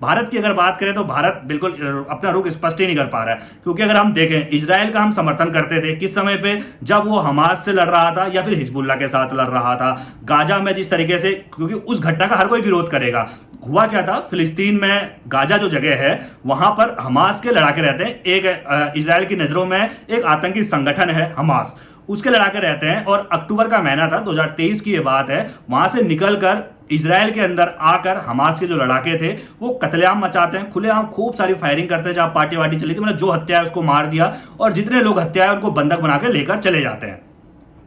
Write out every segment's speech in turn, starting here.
भारत की अगर बात करें तो भारत बिल्कुल अपना रुख स्पष्ट ही नहीं कर पा रहा है, क्योंकि अगर हम देखें इजराइल का हम समर्थन करते थे किस समय पे, जब वो हमास से लड़ रहा था या फिर हिजबुल्ला के साथ लड़ रहा था। गाजा में जिस तरीके से, क्योंकि उस घटना का हर कोई विरोध करेगा। हुआ क्या था, फिलिस्तीन में गाजा जो जगह है वहां पर हमास के लड़ाके रहते हैं। एक इजराइल की नजरों में एक आतंकी संगठन है हमास, उसके लड़ाके रहते हैं। और अक्टूबर का महीना था, 2023 की ये बात है, वहां से निकलकर इजराइल के अंदर आकर हमास के जो लड़ाके थे वो कत्लेआम मचाते हैं, खुलेआम खूब सारी फायरिंग करते हैं। जहां पार्टी वार्टी चली थी, मतलब जो हत्या है उसको मार दिया, और जितने लोग हत्या है उनको बंधक बना के लेकर चले जाते हैं।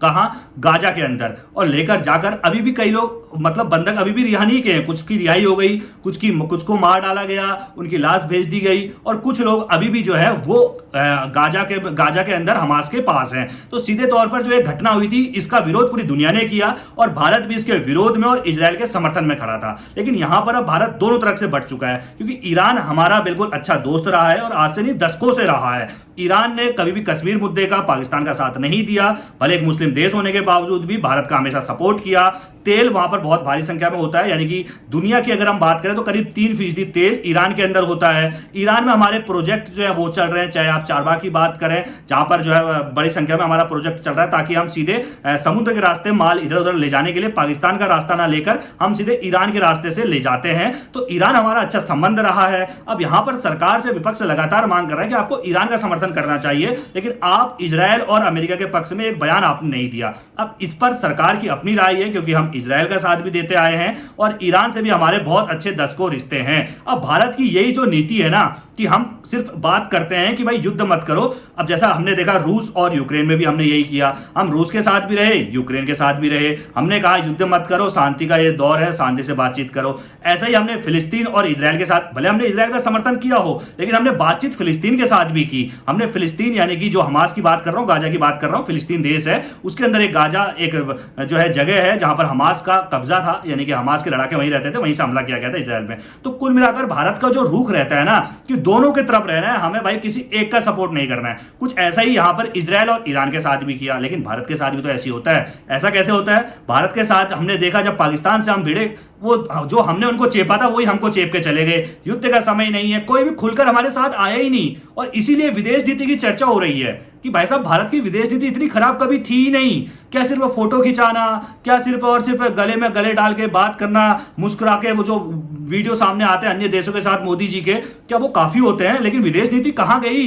कहां? गाजा के अंदर। और लेकर जाकर अभी भी कई लोग, मतलब बंधक अभी भी रिहा नहीं किए हैं। कुछ की रिहाई हो गई, कुछ को मार डाला गया, उनकी लाश भेज दी गई, और कुछ लोग अभी भी जो है वो गाजा के अंदर हमास के पास हैं। तो सीधे तौर पर जो एक घटना हुई थी, इसका विरोध पूरी दुनिया ने किया, और भारत भी इसके विरोध में और इजराइल के समर्थन में खड़ा था। लेकिन यहां पर अब भारत दोनों तरफ से बढ़ चुका है, क्योंकि ईरान हमारा बिल्कुल अच्छा दोस्त रहा है, और आज से नहीं दशकों से रहा है। ईरान ने कभी भी कश्मीर मुद्दे का पाकिस्तान का साथ नहीं दिया, भले एक मुस्लिम देश होने के बावजूद भी भारत का हमेशा सपोर्ट किया। तेल वहां पर बहुत भारी संख्या में होता है, यानी कि दुनिया की अगर हम बात करें तो करीब 3% तेल ईरान के अंदर होता है। ईरान में हमारे प्रोजेक्ट जो है वो चल रहे हैं, चाहे आप चारबाग की बात करें, जहां पर जो है बड़ी संख्या में हमारा प्रोजेक्ट चल रहा है, ताकि हम सीधे समुद्र के रास्ते माल इधर उधर ले जाने के लिए पाकिस्तान का रास्ता ना लेकर हम सीधे ईरान के रास्ते से ले जाते हैं। तो ईरान हमारा अच्छा संबंध रहा है। अब यहां पर सरकार से विपक्ष लगातार मांग कर रहा है कि आपको ईरान का समर्थन करना चाहिए, लेकिन आप इजरायल और अमेरिका के पक्ष में एक बयान आपने नहीं दिया। अब इस पर सरकार की अपनी राय है, क्योंकि हम इजरायल का साथ भी देते आए हैं और ईरान से भी हमारे बहुत अच्छे दशकों रिश्ते हैं। अब भारत की यही जो नीति है ना, कि हम सिर्फ बात करते हैं कि भाई युद्ध मत करो। अब जैसा हमने देखा रूस और यूक्रेन में भी हमने यही किया, हम रूस के साथ भी रहे, यूक्रेन के साथ भी रहे। हमने कहा युद्ध मत करो, शांति का ये दौर है, शांति से बातचीत करो। ऐसा ही हमने फिलिस्तीन और इजरायल के साथ, भले हमने इजरायल का समर्थन किया हो, लेकिन हमने बातचीत फिलिस्तीन के साथ भी की। हमने फिलिस्तीन, यानी कि जो हमास की बात कर रहा हूं, गाजा की बात कर रहा हूं, फिलिस्तीन देश है, उसके अंदर एक गाजा एक जो है जगह है जहां पर हमास का कब्जा था, यानी कि हमास के लड़ाके वहीं रहते थे, वहीं से हमला किया गया था इजरायल में। तो कुल मिलाकर भारत का जो रुख रहता है ना, कि दोनों की तरफ रहना है, हमें भाई किसी एक का सपोर्ट नहीं करना है। कुछ ऐसा ही यहां पर इजरायल और ईरान के साथ भी किया, लेकिन भारत के साथ भी तो ऐसी होता है। ऐसा कैसे होता है? भारत के साथ हमने देखा, जब पाकिस्तान से हम भिड़े, वो जो हमने उनको चेपा था वही हमको चेप के चले गए। युद्ध का समय नहीं है, कोई भी खुलकर हमारे साथ आया ही नहीं। और इसीलिए विदेश नीति की चर्चा हो रही है कि भाई साहब, भारत की विदेश नीति इतनी खराब कभी थी ही नहीं। क्या सिर्फ फोटो खिंचाना, क्या सिर्फ और सिर्फ गले में गले डाल के बात करना, मुस्कुरा के वो जो वीडियो सामने आते हैं अन्य देशों के साथ मोदी जी के, क्या वो काफी होते हैं? लेकिन विदेश नीति कहां गई?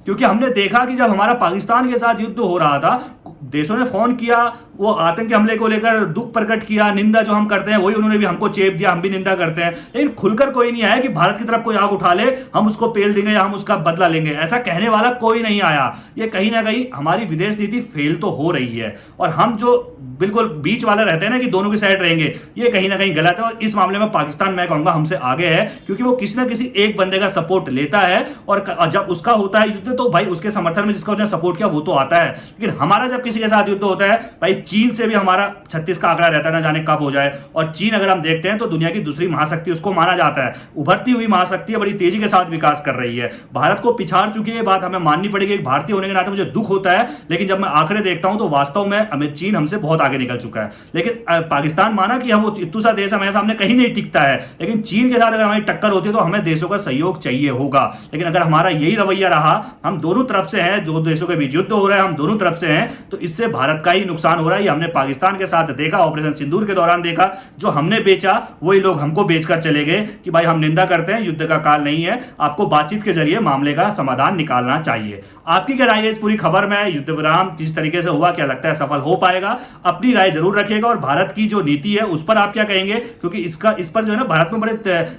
क्योंकि हमने देखा कि जब हमारा पाकिस्तान के साथ युद्ध हो रहा था, देशों ने फोन किया, वो आतंकी हमले को लेकर दुख प्रकट किया, निंदा जो हम करते हैं वही उन्होंने भी हमको चेप दिया, हम भी निंदा करते हैं। लेकिन खुलकर कोई नहीं आया कि भारत की तरफ कोई आग उठा ले, हम उसको पेल देंगे या हम उसका बदला लेंगे, ऐसा कहने वाला कोई नहीं आया। ये कहीं ना कहीं हमारी विदेश नीति फेल तो हो रही है, और हम जो बिल्कुल बीच वाले रहते हैं ना, कि दोनों की साइड रहेंगे, ये कहीं ना कहीं गलत है। और इस मामले में पाकिस्तान, मैं कहूंगा, हमसे आगे है, क्योंकि वो किसी ना किसी एक बंदे का सपोर्ट लेता है, और जब उसका होता है युद्ध, तो भाई उसके समर्थन में जिसका उसने सपोर्ट किया वो तो आता है। लेकिन हमारा जब किसी के साथ युद्ध होता है, भाई चीन से भी हमारा 36 का आंकड़ा रहता है, ना जाने कब हो जाए। और चीन अगर हम देखते हैं तो दुनिया की दूसरी महाशक्ति उसको माना जाता है, उभरती हुई महाशक्ति है, बड़ी तेजी के साथ विकास कर रही है, भारत को पिछाड़ चुकी है। बात हमें माननी पड़ेगी, एक भारतीय होने के नाते मुझे दुख होता है। लेकिन जब मैं आंकड़े देखता हूं तो वास्तव में चीन हमसे बहुत आगे निकल चुका है। लेकिन पाकिस्तान माना कि हम इतू सा देश हमारे सामने कहीं नहीं टिकता है, लेकिन चीन के साथ अगर हमारी टक्कर होती है तो हमें देशों का सहयोग चाहिए होगा। लेकिन अगर हमारा यही रवैया रहा, हम दोनों तरफ से हैं, जो देशों के बीच युद्ध हो रहा है हम दोनों तरफ से हैं, तो इससे भारत का ही नुकसान हो रहा है। हमने पाकिस्तान के साथ देखा, ऑपरेशन सिंदूर के दौरान देखा, जो हमने बेचा वही लोग हमको बेचकर चले गए कि भाई हम निंदा करते हैं, युद्ध का काल नहीं है, आपको बातचीत के जरिए मामले का समाधान निकालना चाहिए। आपकी क्या राय है इस पूरी खबर में? युद्ध विराम किस तरीके से हुआ, क्या लगता है सफल हो पाएगा? अपनी राय जरूर रखिएगा। और भारत की जो नीति है उस पर आप क्या कहेंगे? क्योंकि इस पर जो है ना, भारत में बड़े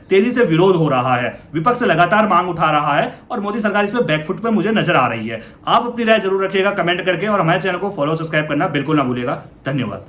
तेजी से विरोध हो रहा है, विपक्ष लगातार मांग उठा रहा है, और मोदी सरकार इस पर बैकफुट पर मुझे नजर आ रही है। आप अपनी राय जरूर रखिएगा कमेंट करके, और हमारे चैनल को फॉलो सब्सक्राइब करना बिल्कुल ना भूलिएगा। धन्यवाद।